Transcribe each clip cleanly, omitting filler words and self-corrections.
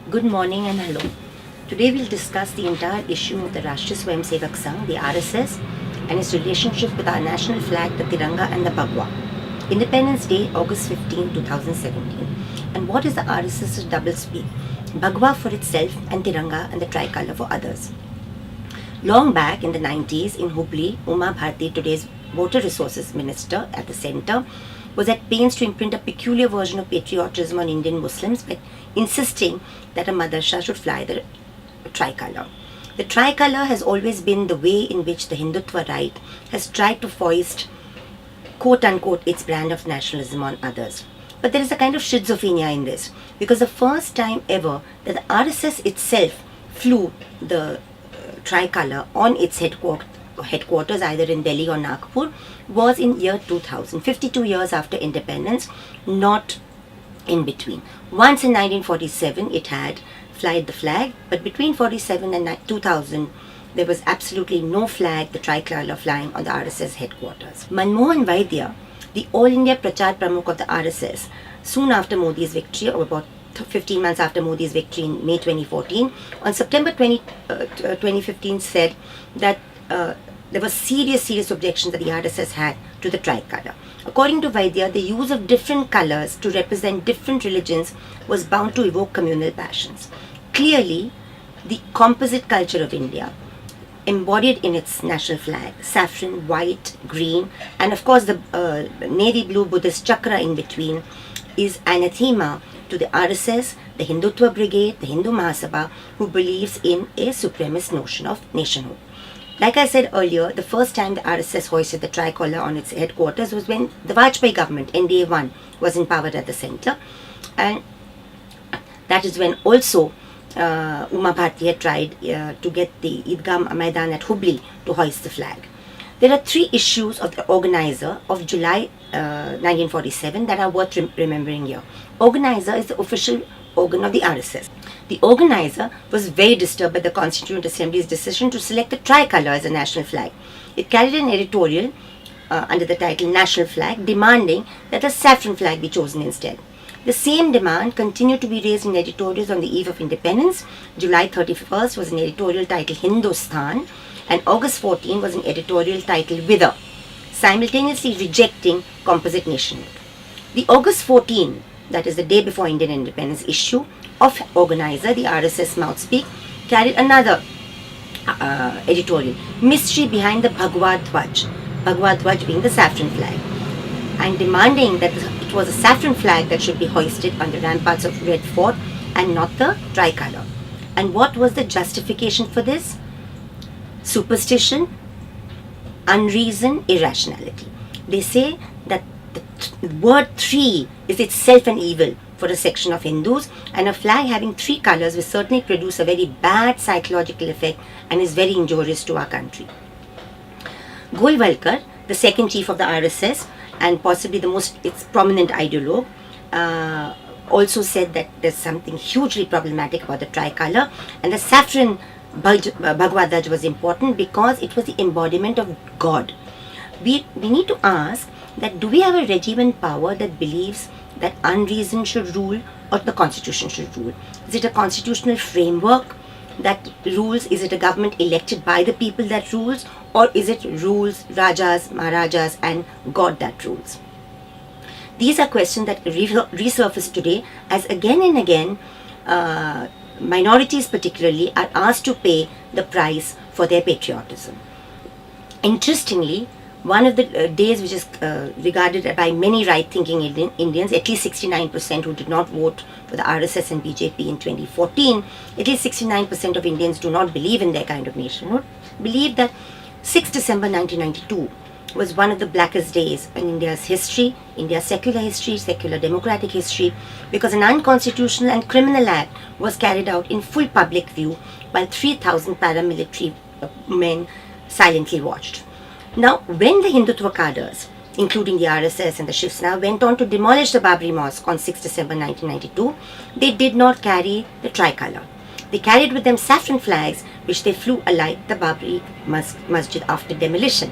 Good morning and hello. Today we'll discuss the entire issue of the Rashtriya Swayamsevak Sangh, the RSS, and its relationship with our national flag, the Tiranga and the Bhagwa. Independence Day, August 15, 2017. And what is the RSS's doublespeak? Bhagwa for itself and Tiranga and the tricolour for others. Long back in the 90s in Hubli, Uma Bharti, today's Water Resources Minister at the centre, was at pains to imprint a peculiar version of patriotism on Indian Muslims by insisting that a madrasa should fly the tricolour. The tricolour has always been the way in which the Hindutva right has tried to foist, quote-unquote, its brand of nationalism on others. But there is a kind of schizophrenia in this, because the first time ever that the RSS itself flew the tricolour on its headquarters either in Delhi or Nagpur was in year 2000, 52 years after independence, not in between. Once in 1947 it had flied the flag, but between 47 and 2000 there was absolutely no flag, the tricolour, flying on the RSS headquarters. Manmohan Vaidya, the All India Prachar Pramukh of the RSS, soon after Modi's victory, or about 15 months after Modi's victory in May 2014, on September 2015 said that there were serious objections that the RSS had to the tricolour. According to Vaidya, the use of different colours to represent different religions was bound to evoke communal passions. Clearly, the composite culture of India, embodied in its national flag, saffron, white, green, and of course the navy blue Buddhist chakra in between, is anathema to the RSS, the Hindutva Brigade, the Hindu Mahasabha, who believes in a supremacist notion of nationhood. Like I said earlier, the first time the RSS hoisted the tricolour on its headquarters was when the Vajpayee government, NDA 1, was in power at the centre, and that is when also Uma Bharti had tried to get the Idgah Maidan at Hubli to hoist the flag. There are three issues of the organizer of July 1947 that are worth remembering here. Organizer is the official organ of the RSS. The organizer was very disturbed by the Constituent Assembly's decision to select the tricolour as a national flag. It carried an editorial under the title National Flag demanding that a saffron flag be chosen instead. The same demand continued to be raised in editorials on the eve of independence. July 31st was an editorial titled Hindustan, and August 14 was an editorial titled Whither, simultaneously rejecting composite nationhood. The August 14, that is the day before Indian independence, issue of Organizer, the RSS Mouthspeak, carried another editorial, Mystery Behind the Bhagwa Dhwaj being the saffron flag, and demanding that it was a saffron flag that should be hoisted on the ramparts of Red Fort and not the tricolour. And what was the justification for this? Superstition, unreason, irrationality. They say that the word three is itself an evil for a section of Hindus, and a flag having three colours will certainly produce a very bad psychological effect and is very injurious to our country. Golwalkar, the second chief of the RSS and possibly the most prominent ideologue, also said that there's something hugely problematic about the tricolour, and the saffron Bhagwa Dhwaj was important because it was the embodiment of God. We need to ask that, do we have a regime in power that believes that unreason should rule or the constitution should rule? Is it a constitutional framework that rules? Is it a government elected by the people that rules? Or is it rules, Rajas, Maharajas and God that rules? These are questions that resurface today as again and again minorities particularly are asked to pay the price for their patriotism. Interestingly, one of the days which is regarded by many right-thinking Indians, at least 69% who did not vote for the RSS and BJP in 2014, at least 69% of Indians do not believe in their kind of nationhood, believe that 6 December 1992 was one of the blackest days in India's history, India's secular history, secular democratic history, because an unconstitutional and criminal act was carried out in full public view while 3,000 paramilitary men silently watched. Now, when the Hindutva cadres, including the RSS and the Shiv Sena, went on to demolish the Babri Mosque on 6 December 1992, they did not carry the tricolour. They carried with them saffron flags which they flew alike the Babri Masjid after demolition.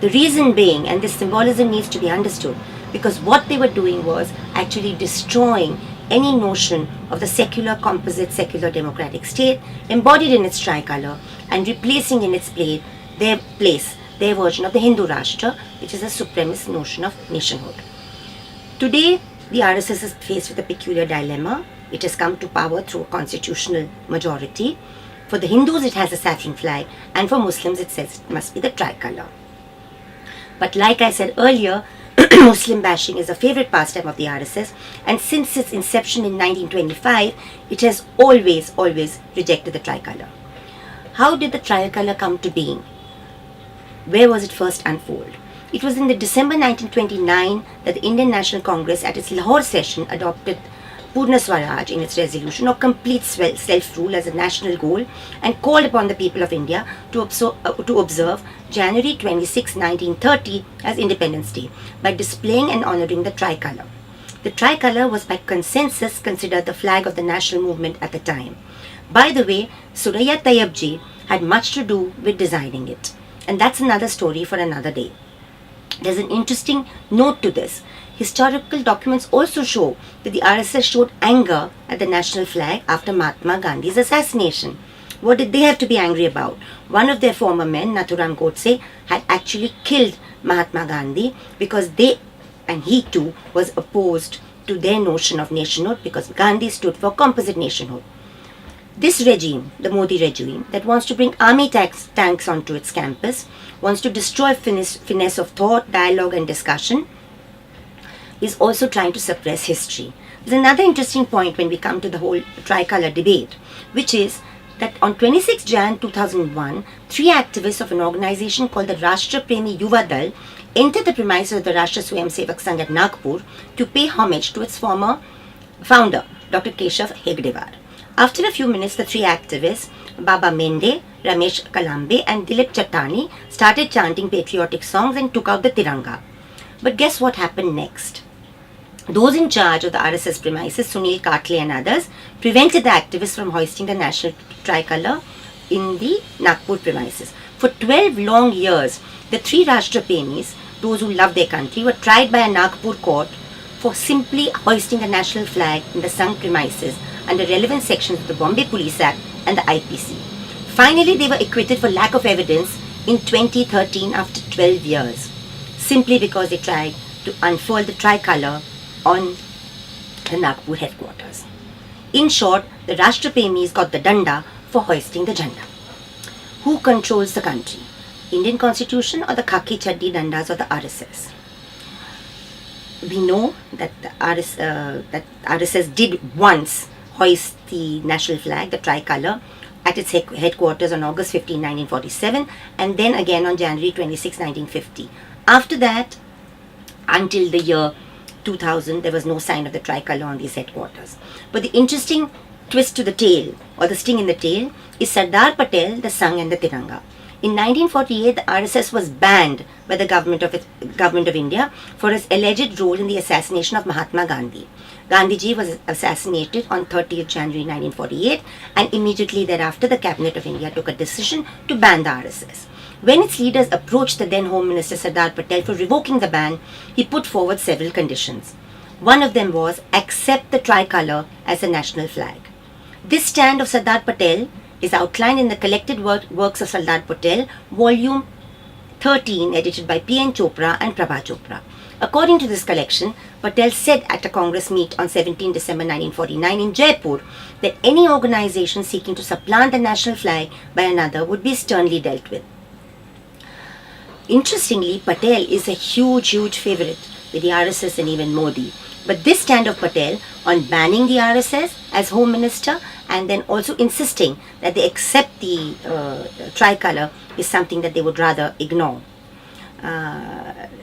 The reason being, and this symbolism needs to be understood, because what they were doing was actually destroying any notion of the secular, composite, secular democratic state embodied in its tricolour and replacing in its place their version of the Hindu Rashtra, which is a supremacist notion of nationhood. Today, the RSS is faced with a peculiar dilemma. It has come to power through a constitutional majority. For the Hindus, it has a saffron flag, and for Muslims, it says it must be the tricolour. But like I said earlier, Muslim bashing is a favourite pastime of the RSS, and since its inception in 1925, it has always rejected the tricolour. How did the tricolour come to being? Where was it first unfolded? It was in the December 1929 that the Indian National Congress at its Lahore session adopted Purna Swaraj in its resolution of complete self-rule as a national goal and called upon the people of India to observe January 26, 1930 as Independence Day by displaying and honouring the tricolour. The tricolour was by consensus considered the flag of the national movement at the time. By the way, Suraya Tayyabji had much to do with designing it, and that's another story for another day. There's an interesting note to this. Historical documents also show that the RSS showed anger at the national flag after Mahatma Gandhi's assassination. What did they have to be angry about? One of their former men, Nathuram Godse, had actually killed Mahatma Gandhi because he too was opposed to their notion of nationhood, because Gandhi stood for composite nationhood. This regime, the Modi regime, that wants to bring army tanks onto its campus, wants to destroy finesse of thought, dialogue and discussion, is also trying to suppress history. There's another interesting point when we come to the whole tricolour debate, which is that on 26 Jan 2001, 3 activists of an organisation called the Rashtra Premi Yuva Dal entered the premises of the Rashtra Swayamsevak Sangh at Nagpur to pay homage to its former founder, Dr. Keshav Hegdewar. After a few minutes, the 3 activists, Baba Mende, Ramesh Kalambe and Dilip Chattani, started chanting patriotic songs and took out the Tiranga. But guess what happened next? Those in charge of the RSS premises, Sunil Katle and others, prevented the activists from hoisting the national tricolour in the Nagpur premises. For 12 long years, the 3 Rashtra Premis, those who love their country, were tried by a Nagpur court for simply hoisting the national flag in the Sangh premises under relevant sections of the Bombay Police Act and the IPC. Finally, they were acquitted for lack of evidence in 2013 after 12 years, simply because they tried to unfurl the tricolour on the Nagpur headquarters. In short, the Rashtra Premis got the danda for hoisting the jhanda. Who controls the country? Indian Constitution or the khaki chaddi dandas of the RSS? We know that the RSS did once hoist the national flag, the tricolour, at its headquarters on August 15, 1947, and then again on January 26, 1950. After that, until the year 2000, there was no sign of the tricolour on these headquarters. But the interesting twist to the tail, or the sting in the tail, is Sardar Patel, the Sangh and the Tiranga. In 1948, the RSS was banned by the government of India for its alleged role in the assassination of Mahatma Gandhi. Gandhiji was assassinated on 30th January 1948, and immediately thereafter the Cabinet of India took a decision to ban the RSS. When its leaders approached the then Home Minister Sardar Patel for revoking the ban, he put forward several conditions. One of them was accept the tricolour as a national flag. This stand of Sardar Patel is outlined in the collected works of Sardar Patel, volume 13, edited by P.N. Chopra and Prabha Chopra. According to this collection, Patel said at a Congress meet on 17 December 1949 in Jaipur that any organisation seeking to supplant the national flag by another would be sternly dealt with. Interestingly, Patel is a huge favourite with the RSS and even Modi. But this stand of Patel on banning the RSS as Home Minister and then also insisting that they accept the tricolour is something that they would rather ignore.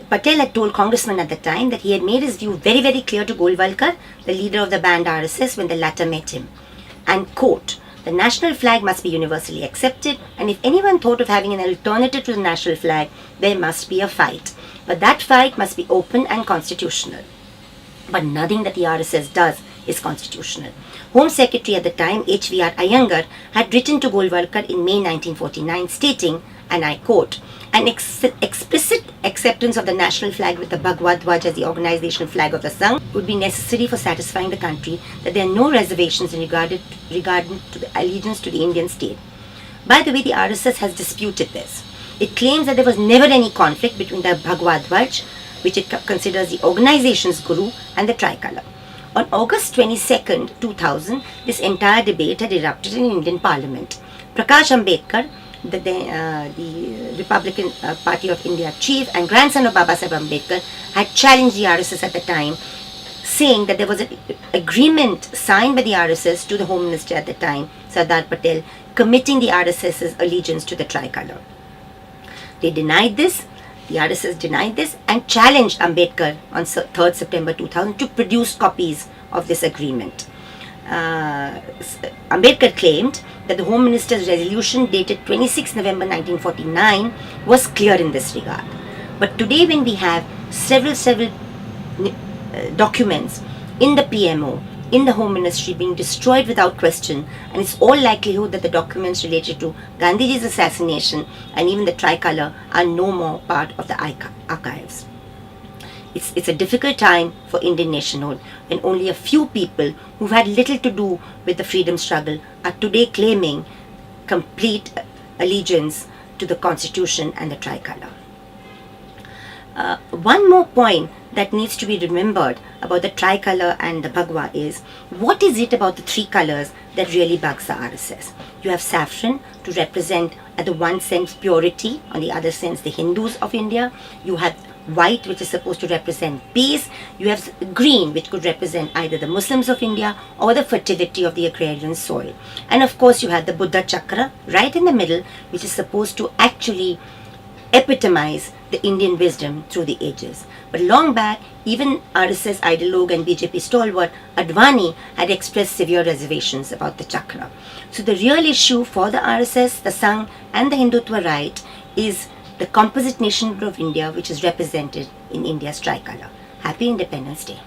Patel had told congressmen at the time that he had made his view very clear to Golwalkar, the leader of the banned RSS, when the latter met him. And quote, "The national flag must be universally accepted, and if anyone thought of having an alternative to the national flag, there must be a fight. But that fight must be open and constitutional." But nothing that the RSS does is constitutional. Home Secretary at the time, H.V.R. Iyengar, had written to Golwalkar in May 1949 stating, and I quote, An explicit acceptance of the national flag with the Bhagwa Dwaj as the organizational flag of the Sangh would be necessary for satisfying the country that there are no reservations in regarding to the allegiance to the Indian state. By the way, the RSS has disputed this. It claims that there was never any conflict between the Bhagwa Dwaj, which it considers the organization's guru, and the tricolour. On August 22nd, 2000, this entire debate had erupted in Indian Parliament. Prakash Ambedkar, the Republican Party of India chief and grandson of Baba Saheb Ambedkar, had challenged the RSS at the time, saying that there was an agreement signed by the RSS to the Home Minister at the time, Sardar Patel, committing the RSS's allegiance to the tricolour. They denied this. The RSS denied this and challenged Ambedkar on 3rd September 2000 to produce copies of this agreement. Ambedkar claimed that the Home Minister's resolution dated 26 November 1949 was clear in this regard. But today, when we have several documents in the PMO, in the Home Ministry being destroyed without question, and it's all likelihood that the documents related to Gandhiji's assassination and even the tricolour are no more part of the archives. It's a difficult time for Indian nationhood when only a few people who've had little to do with the freedom struggle are today claiming complete allegiance to the Constitution and the tricolour. One more point that needs to be remembered about the tricolour and the Bhagwa is, what is it about the three colours that really bugs the RSS? You have saffron to represent, at the one sense, purity, on the other sense, the Hindus of India. You have white, which is supposed to represent peace. You have green, which could represent either the Muslims of India or the fertility of the agrarian soil. And of course, you have the Buddha Chakra right in the middle, which is supposed to actually epitomize the Indian wisdom through the ages. But long back, even RSS ideologue and BJP stalwart Advani had expressed severe reservations about the chakra. So the real issue for the RSS, the Sangh and the Hindutva right is the composite nationhood of India, which is represented in India's tricolour. Happy Independence Day.